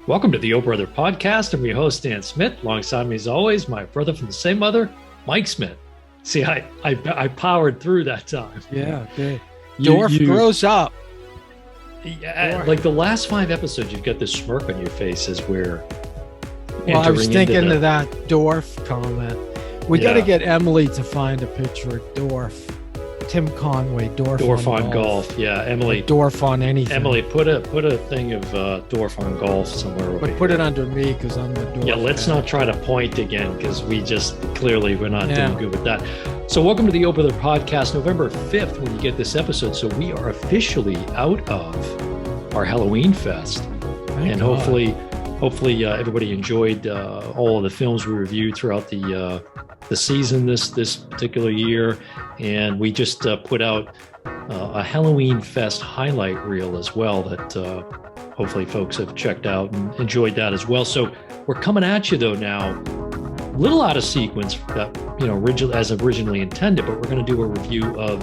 Welcome to the O Brother Podcast. I'm your host, Dan Smith. Alongside me, as always, my brother from the same mother, Mike Smith. See, I powered through that time. Yeah, good. Dorf grows up. Yeah, like the last 5 episodes, you've got this smirk on your face as we're I was thinking of that Dorf comment. We got to get Emily to find a picture of Dorf. Tim Conway, Dorf on golf. Yeah, Emily. Or Dorf on anything. Emily, put a thing of Dorf on golf somewhere over But put it under me because I'm the Dorf. Yeah, let's not try to point again because we're not doing good with that. So welcome to the O Brother Podcast, November 5th when you get this episode. So we are officially out of our Halloween fest. Thank God. Hopefully everybody enjoyed all of the films we reviewed throughout the season this particular year. And we just put out a Halloween Fest highlight reel as well that hopefully folks have checked out and enjoyed that as well. So we're coming at you though now, a little out of sequence that as originally intended, but we're going to do a review of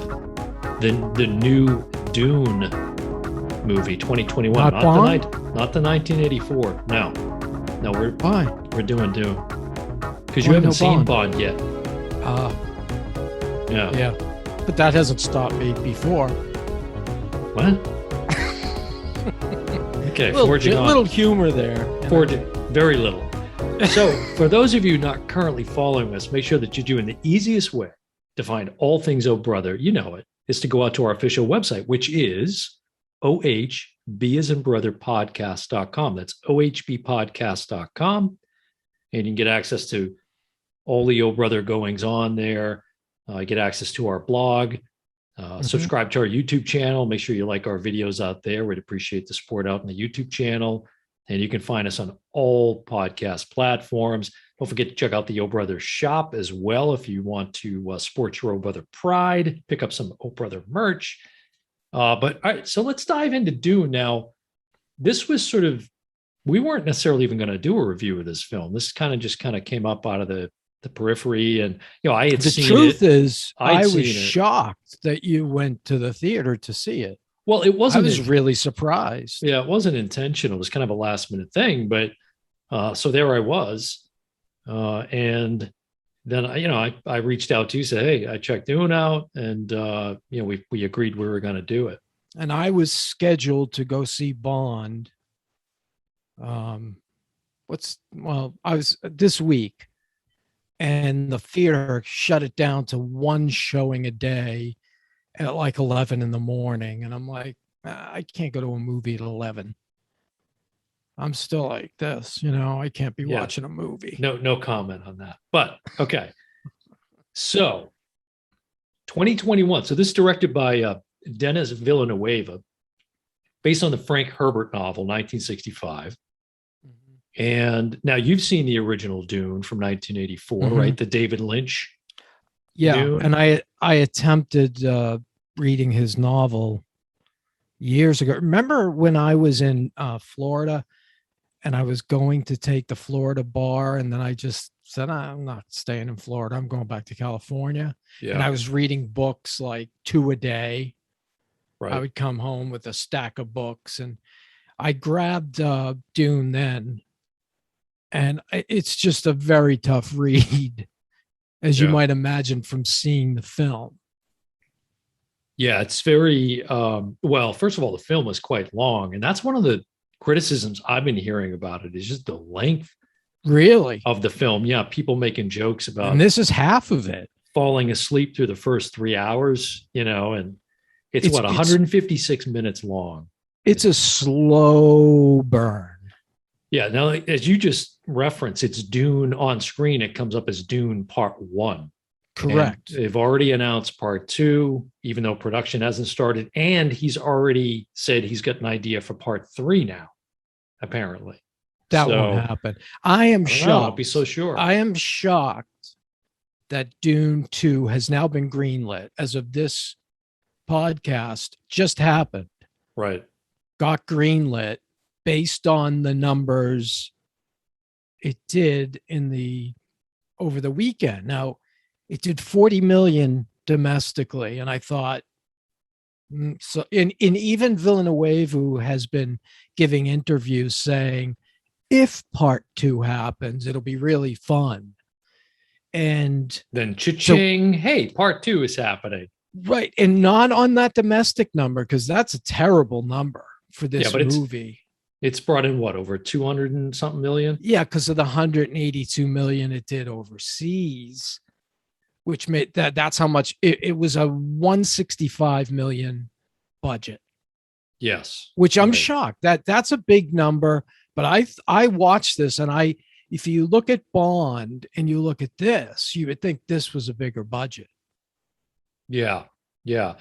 the new Dune movie 2021, not the 1984. No, we're doing Dune because you haven't seen Bond yet. Yeah, but that hasn't stopped me before. What? Okay, forging on. Little humor there. Forging, very little. So, for those of you not currently following us, make sure that you're doing the easiest way to find all things Oh Brother. You know it is to go out to our official website, which is OHB as in brother podcast.com. That's ohbpodcast.com. And you can get access to all the Oh Brother goings on there. Get access to our blog, subscribe to our YouTube channel. Make sure you like our videos out there. We'd appreciate the support out in the YouTube channel. And you can find us on all podcast platforms. Don't forget to check out the Oh Brother shop as well if you want to support your Oh Brother pride, pick up some Oh Brother merch. But all right, so let's dive into Dune now. This was we weren't necessarily even going to do a review of this film. This kind of came up out of the periphery, and I had seen it. The truth is, I was shocked that you went to the theater to see it. Well, it wasn't. I was really surprised. Yeah, it wasn't intentional. It was kind of a last minute thing, but so there I was, and then I reached out to you, said, "Hey, I checked Dune out," and we agreed we were going to do it. And I was scheduled to go see Bond. I was this week. And the theater shut it down to one showing a day at like 11 in the morning. And I'm like, I can't go to a movie at 11. I'm still like this, I can't be watching a movie. No comment on that. But okay. So 2021. So this is directed by Denis Villenueve, based on the Frank Herbert novel, 1965. And now you've seen the original Dune from 1984, right? The David Lynch. Yeah, Dune. and I attempted reading his novel years ago. Remember when I was in Florida and I was going to take the Florida bar, and then I just said, I'm not staying in Florida. I'm going back to California. Yeah. And I was reading books like 2 a day. Right. I would come home with a stack of books, and I grabbed Dune then. And it's just a very tough read, as you might imagine from seeing the film. Yeah, it's very, first of all, the film is quite long. And that's one of the criticisms I've been hearing about it is just the length of the film. Yeah, people making jokes about. And this is half of it. Falling asleep through the first 3 hours, and it's 156 minutes long. It's a slow burn. Yeah. Now, as you just referenced, it's Dune on screen. It comes up as Dune Part 1. Correct. And they've already announced Part 2, even though production hasn't started. And he's already said he's got an idea for Part 3 now, apparently. That won't happen. I am shocked. Don't be so sure. I am shocked that Dune 2 has now been greenlit as of this podcast. Just happened. Right. Got greenlit. Based on the numbers it did over the weekend. Now, it did 40 million domestically, and I thought, so in even Villeneuve, who has been giving interviews saying if part 2 happens, it'll be really fun. And then cha-ching, hey, part 2 is happening. Right. And not on that domestic number, because that's a terrible number for this movie. It's brought in what, over 200 and something million? Yeah, because of the 182 million it did overseas, which made that's how much it was, a 165 million budget. Yes. Which I'm shocked. That's a big number. But I watched this, and if you look at Bond and you look at this, you would think this was a bigger budget. Yeah. Yeah.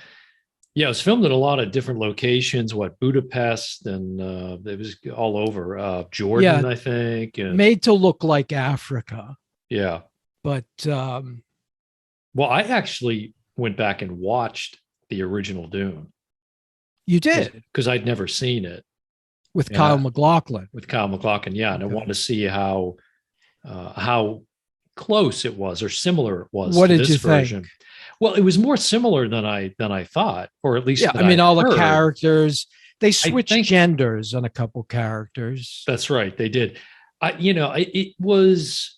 Yeah. It was filmed in a lot of different locations, Budapest, and it was all over Jordan, I think. And made to look like Africa. Yeah. But well, I actually went back and watched the original Dune. You did? Because I'd never seen it. With Kyle MacLachlan. With Kyle MacLachlan, yeah. And I wanted to see how close it was, or similar it was. What to did this you version. think? Well, it was more similar than I thought, or at least I mean, all the characters, they switched genders on a couple characters. That's right, they did. It was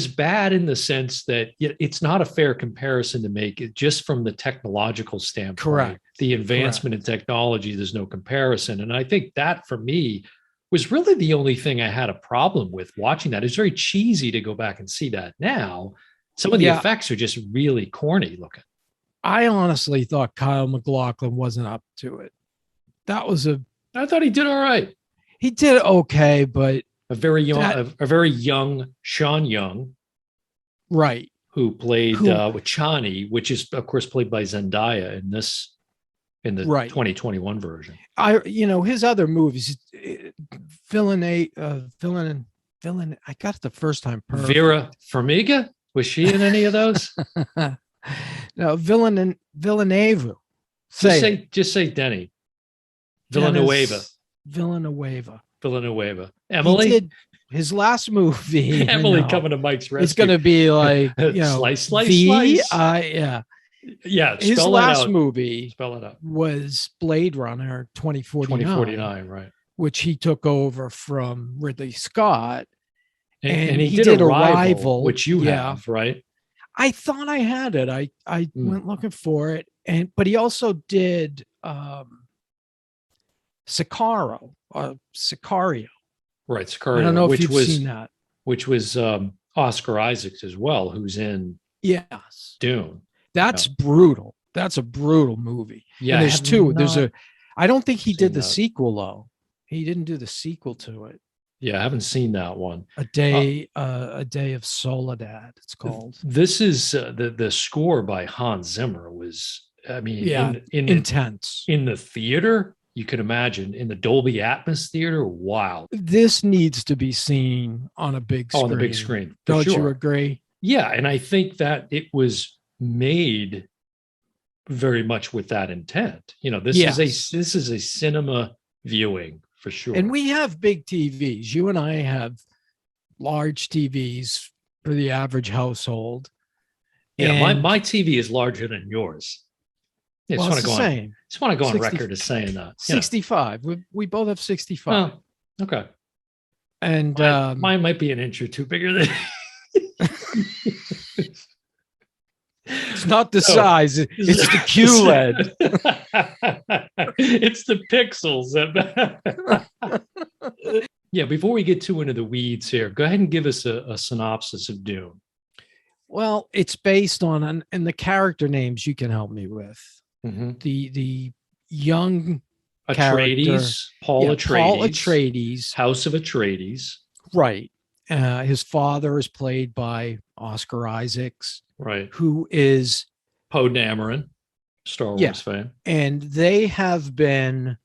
bad in the sense that it's not a fair comparison to make it just from the technological standpoint. Correct. The advancement in technology, there's no comparison. And I think that for me was really the only thing I had a problem with watching that. It's very cheesy to go back and see that now. Some of the effects are just really corny looking. I honestly thought Kyle MacLachlan wasn't up to it. I thought he did all right. He did okay, but a very young Sean Young, right, who played with Chani, which is of course played by Zendaya in the 2021 version. His other movies, Villain. I got it the first time. Perfect. Vera Farmiga, was she in any of those? No, Villenueve. Just say Denny. Villenueve. Emily. He did his last movie. Emily coming to Mike's rescue. It's going to be like slice. Yeah. Yeah. His last movie spell it out. Was Blade Runner 2049. 2049, right? Which he took over from Ridley Scott. And he did Arrival, which you have, right? I thought I had it. I went looking for it, but he also did Sicario. Right, Sicario. I don't know if you've seen that. Which was Oscar Isaacs as well, who's in Dune. That's brutal. That's a brutal movie. Yeah, and there's two. I don't think he did the sequel though. He didn't do the sequel to it. Yeah, I haven't seen that one. A Day of Soledad, it's called. This is the score by Hans Zimmer was, I mean, intense. In the theater, you can imagine, in the Dolby Atmos theater, wow. This needs to be seen on a big screen. On the big screen. Don't you agree? Yeah, and I think that it was made very much with that intent. This is a cinema viewing. For sure. And we have big TVs. You and I have large TVs for the average household. Yeah, my TV is larger than yours. Yeah, well, just want to go on record as saying that. 65. We both have 65. Oh, okay. And mine might be an inch or two bigger than. It's not the size, it's the QLED. It's the pixels. Yeah, before we get too into the weeds here, go ahead and give us a synopsis of Dune. Well, it's based on, and the character names you can help me with. Mm-hmm. The young Atreides, Paul Atreides. House of Atreides. Right. His father is played by Oscar Isaacs. Right. Who is Poe Dameron, Star Wars fan. And they have been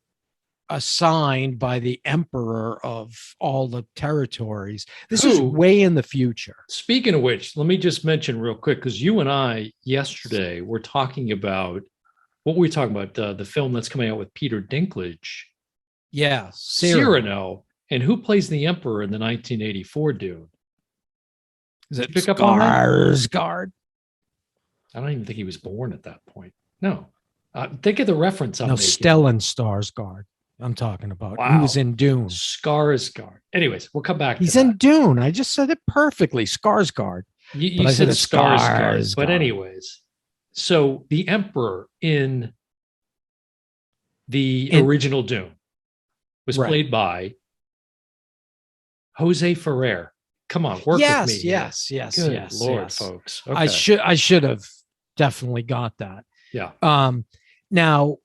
assigned by the emperor of all the territories. This is way in the future. Speaking of which, let me just mention real quick, because you and I yesterday were talking about, what were we talking about? The film that's coming out with Peter Dinklage. Yeah. Cyrano. And who plays the emperor in the 1984 Dune? Is it Skarsgård? I don't even think he was born at that point. No. Think of the reference. Stellan Skarsgård. I'm talking about. Wow. He was in Dune. Skarsgård. Anyways, we'll come back. He's in Dune. I just said it perfectly. Skarsgård. You said Skarsgård. But anyways, so the Emperor in the original Dune was played by Jose Ferrer. Come on, work with me. Yes. Good Lord, yes. folks. Okay. I should have definitely got that. Yeah. Now,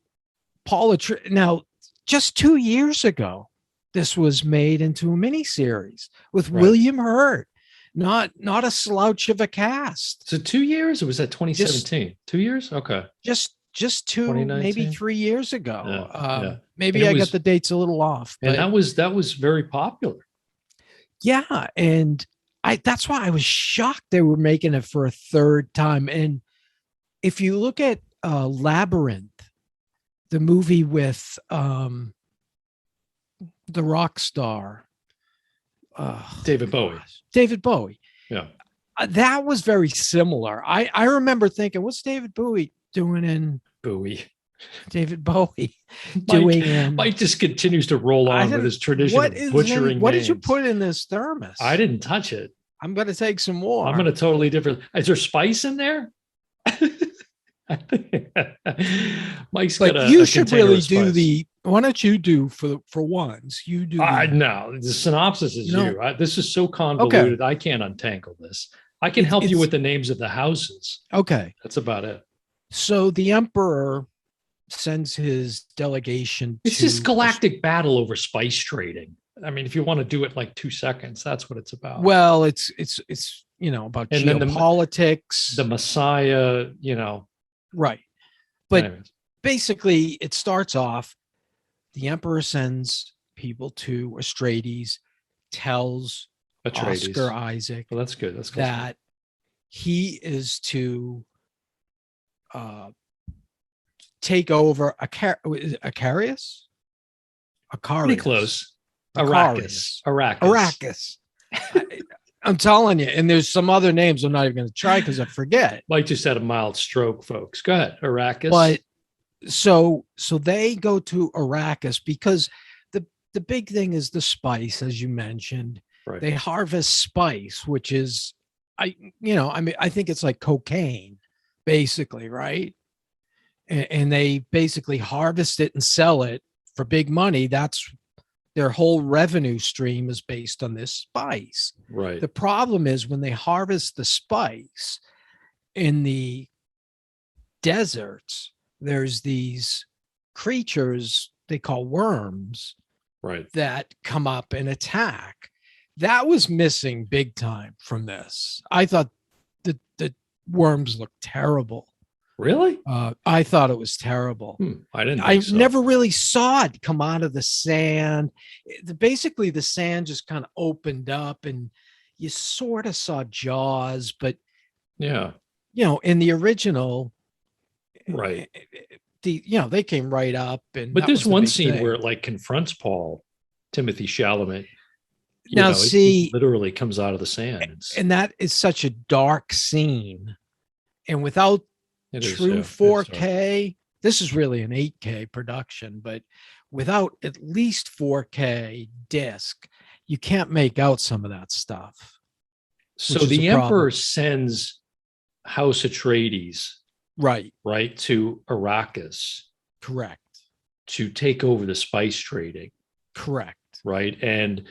now, just 2 years ago, this was made into a miniseries with William Hurt. Not a slouch of a cast. So 2 years, or was that 2017? 2 years? Okay. Just 2, maybe 3 years ago. Yeah. Maybe I got the dates a little off. But and that was very popular. Yeah, and that's why I was shocked they were making it for a third time. And if you look at Labyrinth, the movie with the rock star David Bowie. David Bowie. Yeah. That was very similar. I remember thinking, what's David Bowie doing in David Bowie doing Mike just continues to roll on with his tradition of butchering what did you put in this thermos? I didn't touch it. I'm going to take some more. I'm going to totally different. Is there spice in there? Mike's got you should really do why don't you do for once? You do. No, the synopsis is you. This is so convoluted. Okay. I can't untangle this. I can help you with the names of the houses. Okay. That's about it. So the Emperor sends his delegation. It's this galactic battle over spice trading. I mean, if you want to do it like 2 seconds, that's what it's about. Well, it's about and geopolitics. The Messiah, Right. But basically it starts off, the Emperor sends people to Atreides, tells Oscar Isaac well, that's good. That he is to take over Acarius? Pretty close. Arrakis. I'm telling you, and there's some other names I'm not even going to try because I forget. Mike just had a mild stroke, folks. Go ahead, Arrakis. But so they go to Arrakis because the big thing is the spice, as you mentioned. Right. They harvest spice, which is, I think it's like cocaine, basically, right? And they basically harvest it and sell it for big money. That's their whole revenue stream is based on this spice. Right. The problem is when they harvest the spice in the deserts, there's these creatures they call worms, right, that come up and attack. That was missing big time from this. I thought the worms looked terrible. Really? I thought it was terrible. I didn't. Never really saw it come out of the sand. Basically, the sand just kind of opened up, and you sort of saw jaws. But yeah, in the original, right? They came right up, and but there's one scene where it like confronts Timothée Chalamet. Now, see, it literally comes out of the sand, and that is such a dark scene, and without true 4K. This is really an 8K production, but without at least 4K disc, you can't make out some of that stuff. So the Emperor sends House Atreides, right, to Arrakis, correct, to take over the spice trading, correct, right, and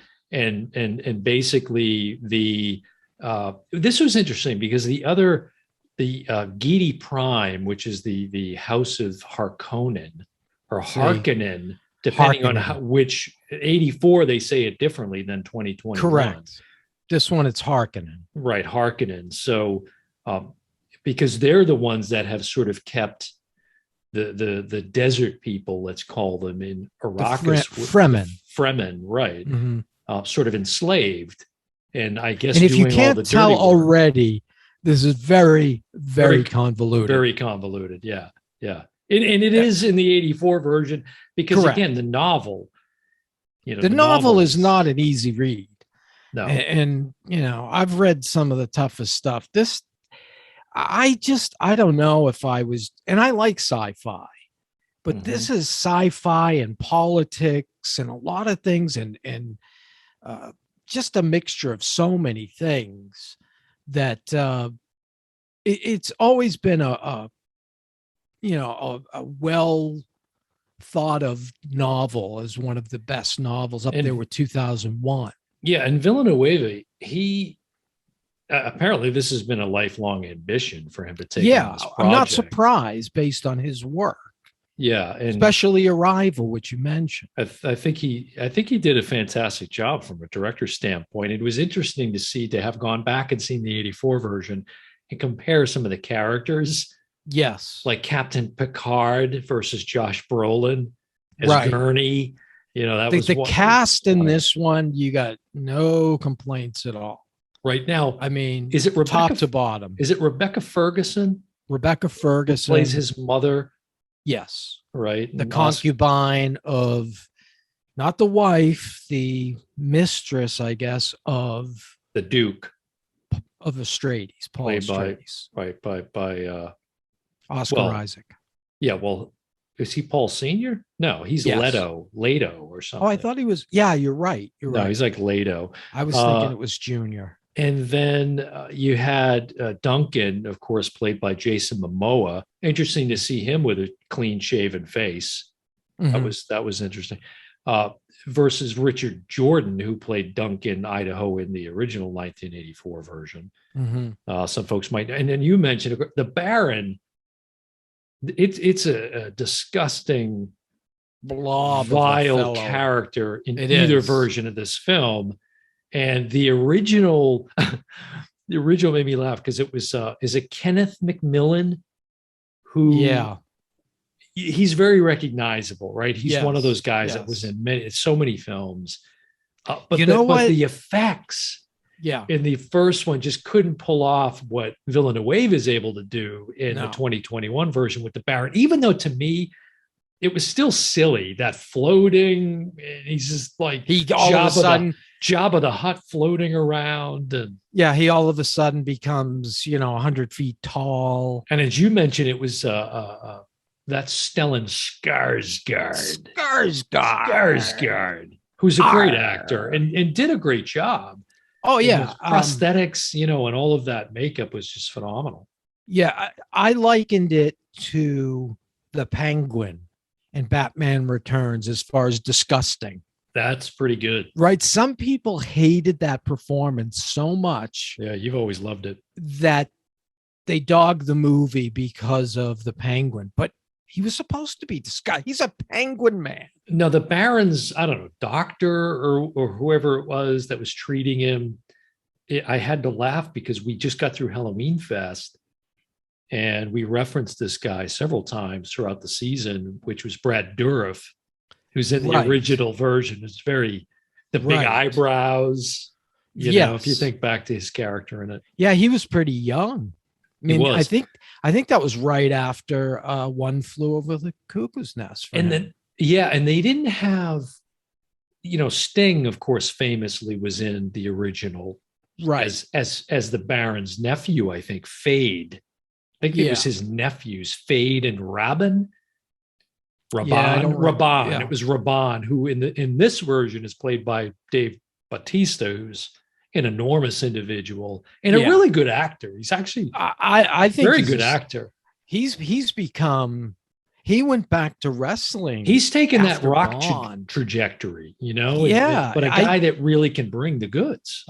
basically this was interesting because the Gedi Prime, which is the House of Harkonnen or Harkonnen, depending on which 84 they say it differently than 2021. Correct. This one it's Harkonnen. Right, Harkonnen. So because they're the ones that have sort of kept the desert people, let's call them, in Arrakis, Fremen, right, sort of enslaved, and I guess. And if you can't tell already. This is very, very convoluted. Very convoluted. Yeah. Yeah. And it is in the 84 version because, correct, again, the novel, the novel is not an easy read. No. And I've read some of the toughest stuff. I don't know if I was, and I like sci-fi, but this is sci-fi and politics and a lot of things, and just a mixture of so many things that it's always been a well thought of novel as one of the best novels, up there with 2001. Yeah, and Villeneuve, he apparently this has been a lifelong ambition for him to take on this project. I'm not surprised based on his work. Yeah, and especially Arrival, which you mentioned. I think he did a fantastic job from a director's standpoint. It was interesting to have gone back and seen the 84 version and compare some of the characters. Yes. Like Captain Picard versus Josh Brolin as Gurney. That was the cast in this one. You got no complaints at all. Right now, I mean, is it Rebecca, top to bottom? Is it Rebecca Ferguson? Rebecca Ferguson plays his mother. Yes. Right. The concubine of, not the wife, the mistress, I guess, of the Duke of Atreides, Paul Atreides. By Oscar Isaac. Yeah. Well, is he Paul Sr.? No, he's Leto or something. Oh, I thought he was. Yeah, you're right. No, he's like Leto. I was thinking it was Junior. And then you had Duncan, of course, played by Jason Momoa. Interesting to see him with a clean-shaven face. That was interesting. Versus Richard Jordan, who played Duncan Idaho in the original 1984 version. Some folks might. And then you mentioned the Baron. It's a disgusting, blob, vile character in either version of this film. And the original made me laugh because it was, is it Kenneth McMillan? He's very recognizable, right? He's one of those guys that was in so many films. But the effects in the first one just couldn't pull off what Villeneuve is able to do in the 2021 version with the Baron, even though to me, it was still silly, that floating. And he's just like Jabba the Hutt floating around. And he all of a sudden becomes, 100 feet tall. And as you mentioned, it was that's Stellan Skarsgård, who's a great actor and did a great job. Oh, yeah. Prosthetics, and all of that makeup was just phenomenal. Yeah, I likened it to the Penguin in Batman Returns as far as disgusting. That's pretty good. Right. Some people hated that performance so much. Yeah, you've always loved it. That they dogged the movie because of the Penguin. But he was supposed to be disgusting. He's a Penguin man. No, the Baron's, I don't know, doctor or whoever it was that was treating him. I had to laugh because we just got through Halloween Fest and we referenced this guy several times throughout the season, which was Brad Dourif, who's in the original version. It's the big eyebrows, if you think back to his character in it. Yeah, he was pretty young. I mean, I think that was right after One Flew Over the Cuckoo's Nest. And then, and they didn't have, Sting, of course, famously was in the original, right? As the Baron's nephew, I think, Fade. I think it was his nephews, Fade and Rabban. Rabban. It was Rabban, who in this version is played by Dave Bautista, who's an enormous individual and a really good actor. He's actually, I think, very good actor. He's become. He went back to wrestling. He's taken that rock trajectory, but a guy that really can bring the goods.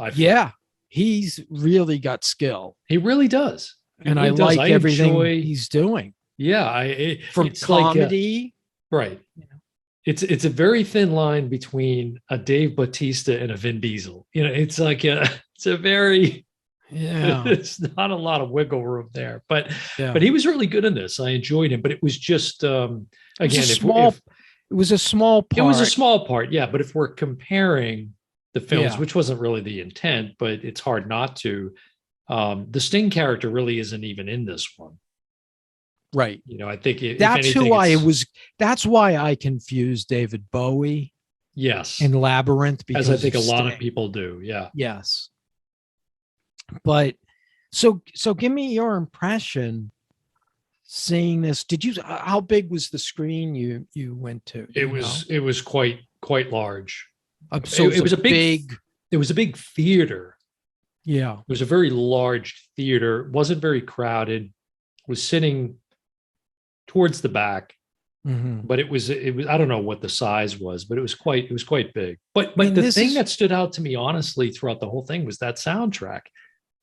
He's really got skill. He really does. And I like everything he's doing. Yeah. From comedy. Right. It's a very thin line between a Dave Bautista and a Vin Diesel. It's like it's a very, it's not a lot of wiggle room there, but he was really good in this. I enjoyed him, but it was just, again, it was a small part. It was a small part. Yeah. But if we're comparing the films, which wasn't really the intent, but it's hard not to, the Sting character really isn't even in this one. Right. I think that's why I confused David Bowie. Yes. In Labyrinth, because I think a lot of people do. Yeah. Yes. But so give me your impression seeing this. Did you? How big was the screen you went to? It was quite large. So it was a big. It was a big theater. Yeah, it was a very large theater. It wasn't very crowded. It was sitting towards the back. But it was I don't know what the size was, but it was quite big. But the thing that stood out to me honestly throughout the whole thing was that soundtrack.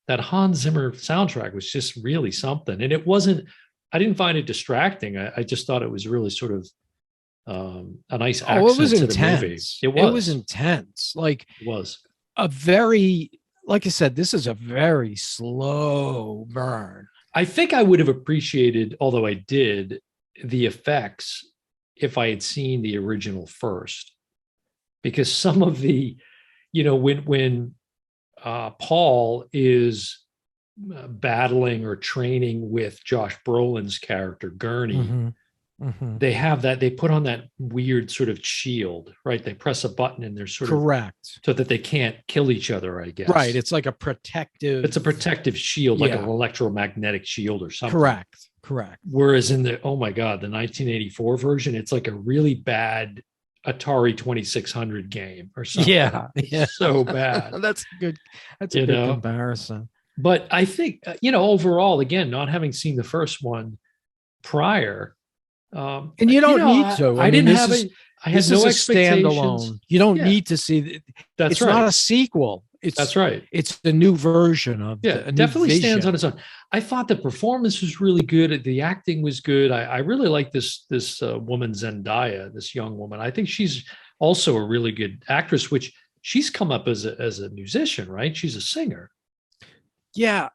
That Hans Zimmer soundtrack was just really something. And it wasn't, I didn't find it distracting. I just thought it was really sort of a nice accent to the movie. It was intense. Like it was like I said, this is a very slow burn. I think I would have appreciated, although I did, the effects if I had seen the original first, because some of the, when Paul is battling or training with Josh Brolin's character Gurney, they have that, they put on that weird sort of shield, right? They press a button and they're sort of so that they can't kill each other, I guess. Right. It's like a protective shield, like an electromagnetic shield or something. Correct. Whereas in the 1984 version, it's like a really bad Atari 2600 game or something. Yeah. So bad. That's good. That's a good comparison. But I think, overall, again, not having seen the first one prior, and you don't need to. I had no expectations. Standalone. You don't need to see. That's it's right. Not a sequel. That's right. It's the new version of. It definitely stands on its own. I thought the performance was really good. The acting was good. I really like this woman Zendaya, this young woman. I think she's also a really good actress. Which she's come up as a musician, right? She's a singer. Yeah.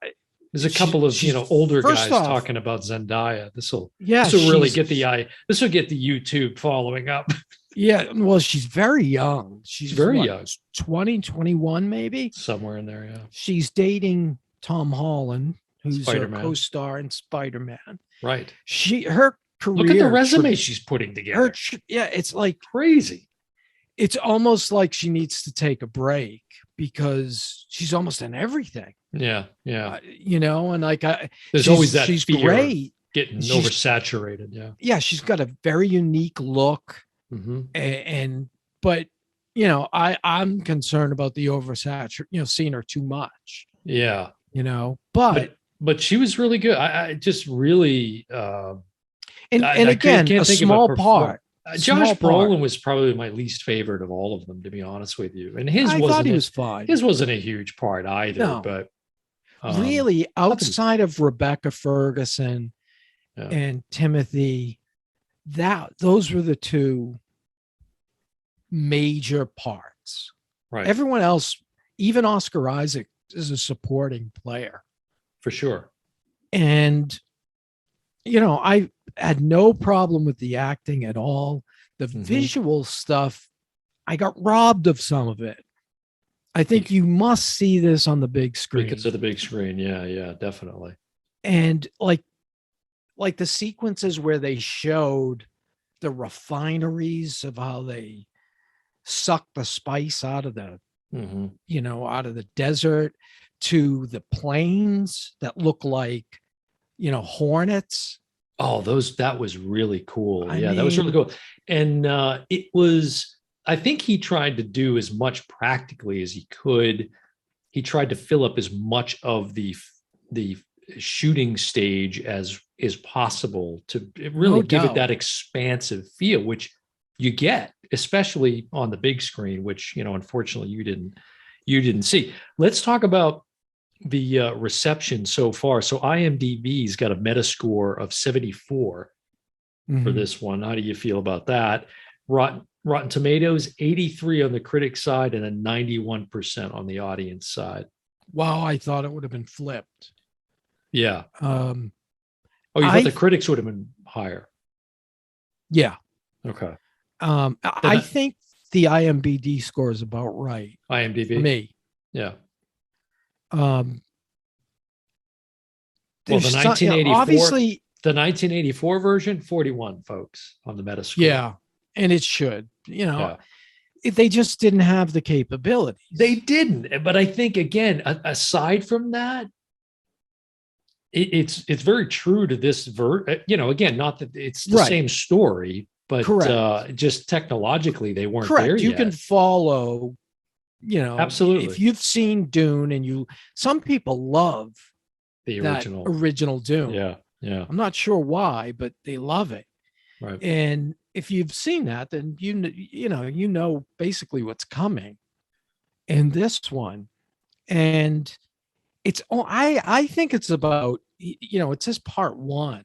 There's a couple of older guys talking about Zendaya. This will really get the YouTube following up. Yeah, well, she's very young. She's very young. 20, 21 maybe. Somewhere in there, yeah. She's dating Tom Holland, who's Spider-Man. a co-star in Spider-Man. Right. Her career. Look at the resume she's putting together. It's like crazy. It's almost like she needs to take a break because she's almost in everything. Yeah. And like there's always that she's fear great. Getting oversaturated. Yeah. Yeah, she's got a very unique look. But I'm concerned about the oversaturation, seeing her too much. Yeah. But she was really good. I just really and again, a small part. Josh Brolin was probably my least favorite of all of them, to be honest with you. And I thought he was fine. His wasn't a huge part either, but really outside of Rebecca Ferguson and Timothy, those were the two major parts. Right. Everyone else, even Oscar Isaac, is a supporting player. For sure. And, I had no problem with the acting at all. The visual stuff, I got robbed of some of it. I think you must see this on the big screen. Because of the big screen. Yeah, definitely. And like the sequences where they showed the refineries of how they suck the spice out of the, out of the desert, to the planes that look like, hornets. Oh, that was really cool. That was really cool. And it was, I think he tried to do as much practically as he could. He tried to fill up as much of the shooting stage as is possible to really give it that expansive feel, which you get, especially on the big screen, which, unfortunately you didn't see. Let's talk about the reception so far. So IMDb's got a Metascore of 74 for this one. How do you feel about that? Rotten Tomatoes, 83 on the critic side and a 91% on the audience side. Wow, I thought it would have been flipped. Yeah. You thought the critics would have been higher? Yeah. Okay. I think the IMDb score is about right. IMDb? For me. Yeah. Well, the 1984, obviously, the 1984 version, 41, folks, on the Metascore. Yeah, and it should. If they just didn't have the capabilities. They didn't. But I think, again, aside from that, it's very true to this again, not that it's the Right. same story, but Correct. just technologically they weren't there Correct. You can yet. follow, if Absolutely. you've seen Dune and some people love The that original. original Dune. Yeah. Yeah. I'm not sure why, but they love it. Right. And if you've seen that, then you know basically what's coming in this one. And I think it's about, it says part one,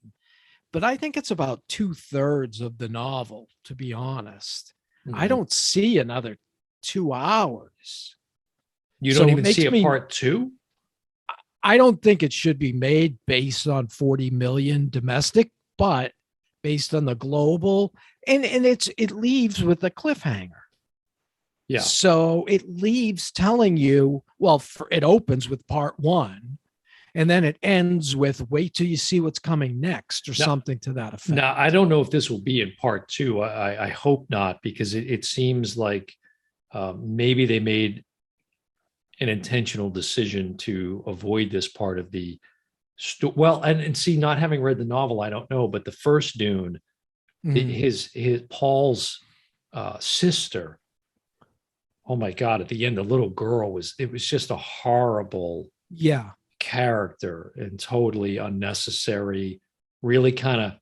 but I think it's about 2/3 of the novel, to be honest. I Mhm. don't see another 2 hours. You don't So it even see makes a me, part two? I don't think it should be made based on 40 million domestic, but based on the global, and it leaves with a cliffhanger. Yeah. So it leaves telling you, well, it opens with part one, and then it ends with wait till you see what's coming next, or Now, something to that effect. now I don't know if this will be in part two. I hope not, because it seems like maybe they made an intentional decision to avoid this part of the well, and see, not having read the novel, I don't know, but the first Dune, Mhm. his Paul's sister. Oh my God! At the end, the little girl was just a horrible Yeah. character and totally unnecessary. Really, kind of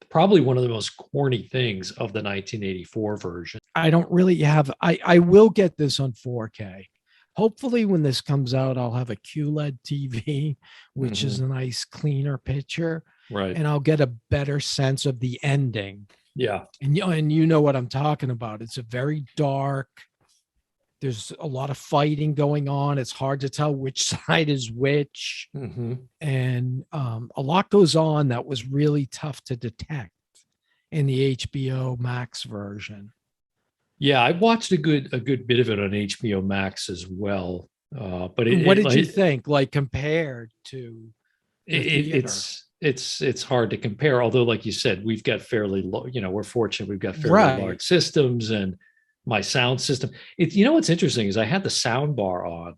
probably one of the most corny things of the 1984 version. I don't really have, I will get this on 4K. Hopefully when this comes out, I'll have a QLED TV, which is Mhm. a nice cleaner picture, Right? and I'll get a better sense of the ending. Yeah. And you know what I'm talking about. It's a very dark, there's a lot of fighting going on. It's hard to tell which side is which. Hmm. And a lot goes on that was really tough to detect in the HBO Max version. Yeah, I watched a good bit of it on HBO Max as well. But And what did you think, like compared to the theater? it's hard to compare. Although, like you said, we've got fairly low. We're fortunate we've got fairly Right. large systems, and my sound system. What's interesting is I had the sound bar on,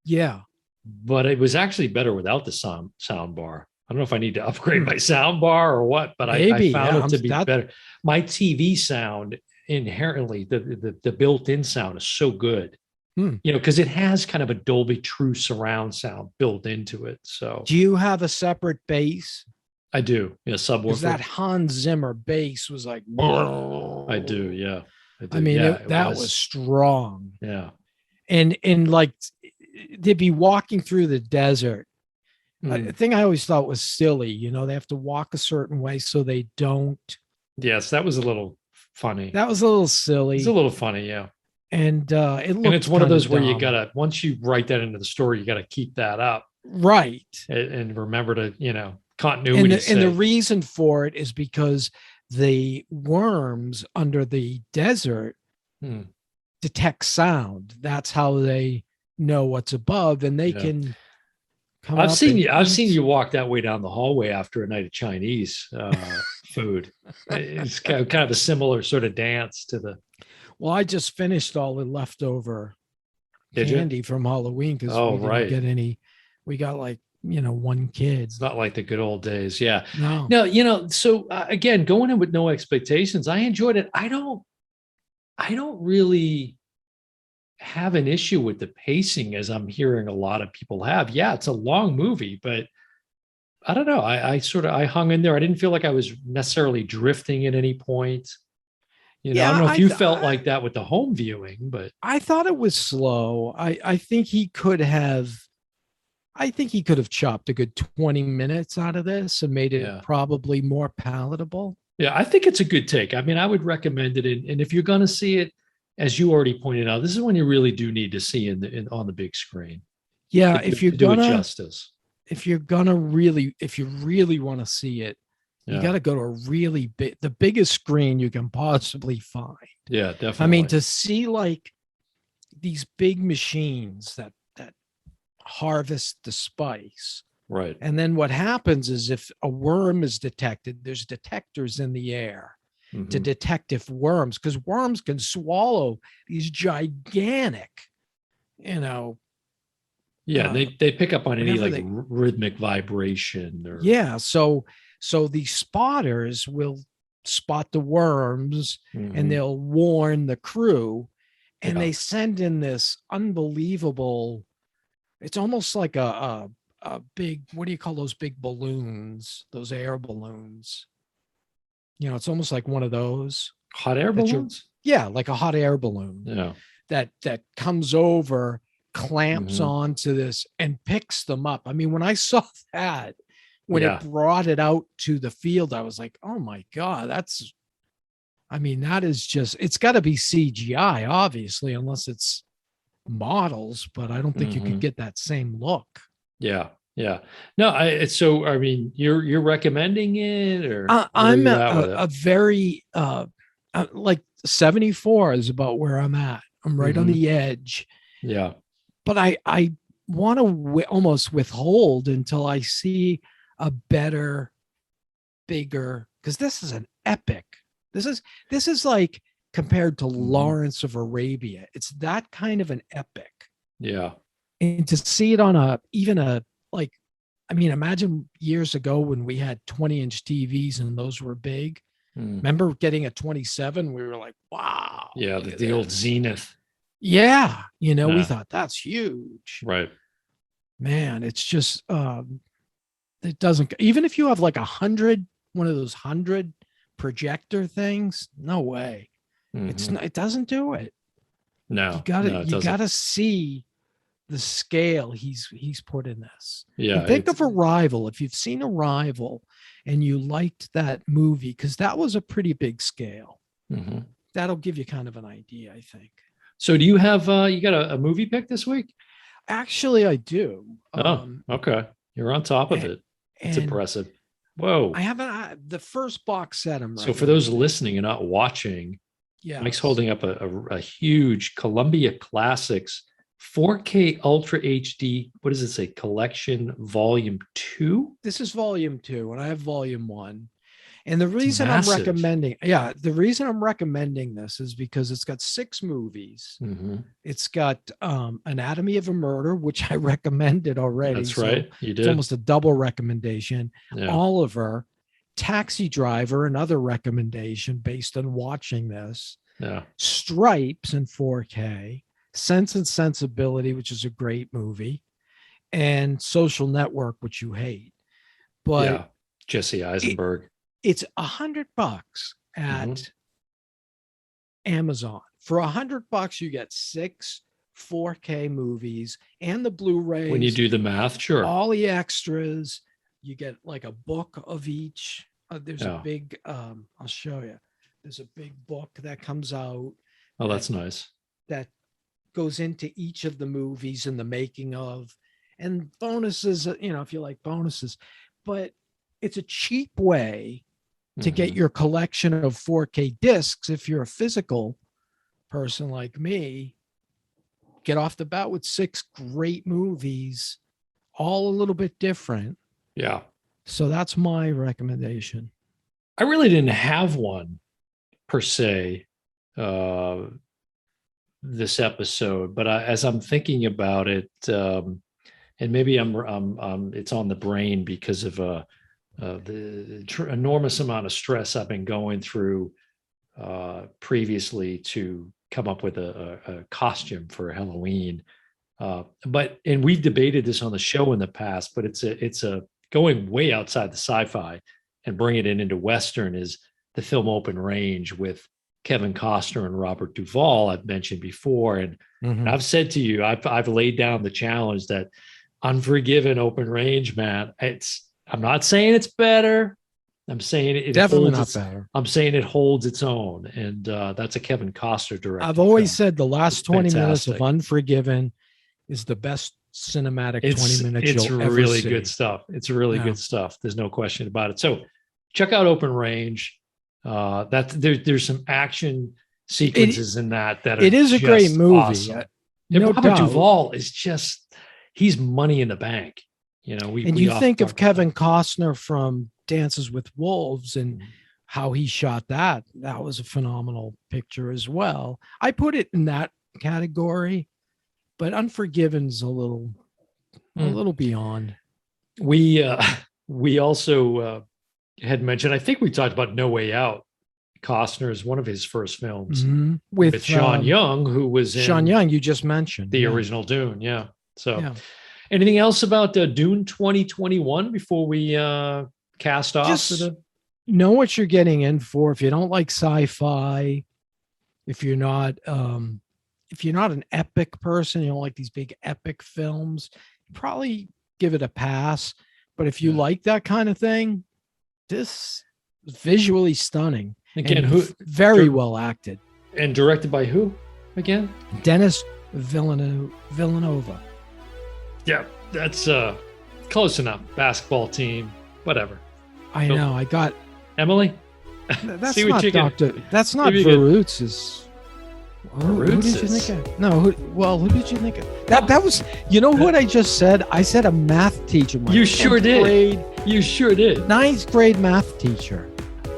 Yeah. but it was actually better without the sound bar. I don't know if I need to upgrade Hmm. my sound bar or what, but I Maybe. found Yeah. it to be better. My TV sound inherently, the built-in sound is so good, Hmm. because it has kind of a Dolby True surround sound built into it. So Do you have a separate bass? I do, Because that subwoofer. Hans Zimmer bass was like, I do, yeah, I I do, mean, yeah. It that was was, strong. yeah. And like they'd be walking through the desert. A Mm. thing I always thought was silly, they have to walk a certain way so they don't. Yes, that was a little funny. That was a little It's a silly, little funny, yeah. and it And it's looked one of kind those of where you dumb. gotta once you write that into the story, you gotta keep that up Right. and remember to And continuity the sake. reason for it is because the worms under the desert Hmm. detect sound. That's how they know what's above, and they Yeah. can come I've up seen and you. I've seen eat. you walk that way down the hallway after a night of Chinese food. It's kind of a similar sort of dance to the. Well, I just finished all the leftover Did you? candy from Halloween because Oh, we didn't right. get any. We got like, one kid. It's not like the good old days. Yeah. No. No, so again, going in with no expectations, I enjoyed it. I don't really have an issue with the pacing as I'm hearing a lot of people have. Yeah, it's a long movie, but I don't know. I hung in there. I didn't feel like I was necessarily drifting at any point. I don't Yeah, know if you felt like that with the home viewing, but I thought it was slow. I think he could have. I think he could have chopped a good 20 minutes out of this and made it yeah. probably more palatable. Yeah, I think it's a good take. I mean, I would recommend it. And if you're going to see it, as you already pointed out, this is when you really do need to see on the big screen Yeah, to do it justice. if you really want to see it, you Yeah. got to go to a really big, the biggest screen you can possibly find. Yeah, I mean, definitely. to see like these big machines that harvest the spice. Right. And then what happens is if a worm is detected, there's detectors in the air to Hmm. detect if worms, because worms can swallow these gigantic, you know, Yeah, they pick up on any whenever like they, rhythmic vibration or yeah. So the spotters will spot the worms and Mhm. they'll warn the crew, and Yeah. they send in this unbelievable. It's almost like a big, what do you call those big balloons? Those air balloons. It's almost like one of those Hot air that you're, balloons? yeah, like a hot air balloon Yeah. that comes over, clamps Mhm. onto this and picks them up. I mean, when I saw that, when it Yeah. brought it out to the field, I was like, oh my God, I mean, that is just, it's got to be CGI, obviously, unless it's models, but I don't think you could Mhm. get that same look. Yeah. Yeah. No, so I mean, you're recommending it or where I'm you at with it? a very, like 74 is about where I'm at. I'm right on Mhm. the edge, Yeah. but I want to almost withhold until I see a better, bigger, because this is an epic. This is this is like compared to Mhm. Lawrence of Arabia. It's that kind of an epic. Yeah. And to see it on a even a like, I mean, imagine years ago when we had 20-inch TVs and those were big. Mm. Remember getting a 27? We were like, wow, Yeah, look at the old this. Zenith. Yeah, we Yeah. thought that's huge. Right. Man, it's just it doesn't, even if you have like 100, one of those 100 projector things, no way. It's Mhm. not, it doesn't do it. No, no, it You doesn't. gotta see the scale he's put in this. Yeah, And think it's of Arrival. If you've seen Arrival and you liked that movie, because that was a pretty big scale, mhm. that'll give you kind of an idea, I think. So do you have you got a movie pick this week? Actually, I do. Oh, okay. You're on top of And, it. That's and impressive. Whoa. I haven't, the first box set I'm So for those recommending. listening and not watching, Mike's Yes. holding up a huge Columbia Classics 4K Ultra HD. What does it say? Collection Volume 2? This is volume 2, and I have volume 1. And the It's reason I'm massive. recommending, yeah, the reason I'm recommending this is because it's got 6 movies. Hmm. It's got Anatomy of a Murder, which I recommended already. That's So right. You it's did. almost a double recommendation. Yeah. Oliver, Taxi Driver, another recommendation based on watching this. Yeah. Stripes in 4K, Sense and Sensibility, which is a great movie, and Social Network, which you hate. But Yeah. Jesse it, Eisenberg. it's $100 Hmm. at Amazon. For $100, you get 6 4K movies and the When you Blu-rays, do the math, sure. all the extras. You get like a book of each. There's a Yeah. big, I'll show you. There's a big book that comes out Oh, that that's nice. that goes into each of the movies and the making of, and bonuses, if you like bonuses. But it's a cheap way to get Hmm. your collection of 4K discs. If you're a physical person like me, get off the bat with 6 great movies, all a little bit different. Yeah. So that's my recommendation. I really didn't have one per se uh, this episode, but as I'm thinking about it, and maybe it's on the brain because of the enormous amount of stress I've been going through previously to come up with a costume for Halloween. And we've debated this on the show in the past, but it's a going way outside the sci-fi and bringing it into Western is the film Open Range with Kevin Costner and Robert Duvall. I've mentioned before, and Mm-hmm. I've said to you, I've laid down the challenge that Unforgiven, Open Range, man. I'm not saying it's better. I'm saying it Definitely holds not its. better. I'm saying it holds its own, and that's a Kevin Costner I've directed always film. said the It's last 20 minutes of fantastic. Unforgiven is the best cinematic 20 minutes It's you'll ever really good see. stuff. It's really Yeah. good stuff. There's no question about it. So check out Open Range. There's some action It sequences in that it are is a great just movie, awesome. And no Robert doubt. Duvall is just he's money in the bank. And We you often think of talk about Kevin that. Costner from Dances with Wolves and Mhm. how he shot that. That was a phenomenal picture as well. I put it in that category, but Unforgiven's a little a little beyond. We also had mentioned, I think we talked about No Way Out. Costner's one of his first films with Sean Young, who was in Sean Young, you just mentioned the original Dune. Yeah. So anything else about Dune 2021 before we cast off? Just know what you're getting in for. If you don't like sci-fi, if you're not an epic person, you don't like these big epic films, probably give it a pass. But if you like that kind of thing, this is visually stunning. Again, very well acted. And directed by who again? Denis Villenueve. Yeah, that's close enough. Basketball team, whatever. I know. I got Emily. That's not Doctor. That's not Verrutz's. Who did you think of? No. Who did you think of? That was. You know what I just said? I said a math teacher. You sure did. You sure did. 9th grade math teacher.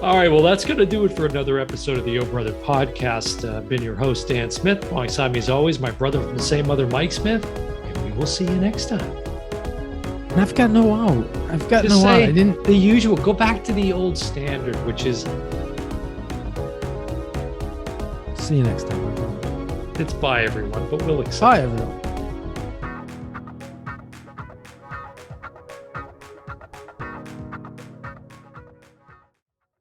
All right, well, that's going to do it for another episode of the Oh Brother podcast. Been your host, Dan Smith. Alongside me, as always, my brother from the same mother, Mike Smith. And we will see you next time. And I've got no out. I didn't. The usual. Go back to the old standard, which is. See you next time, everyone. It's bye, everyone, but we'll accept. Bye, everyone.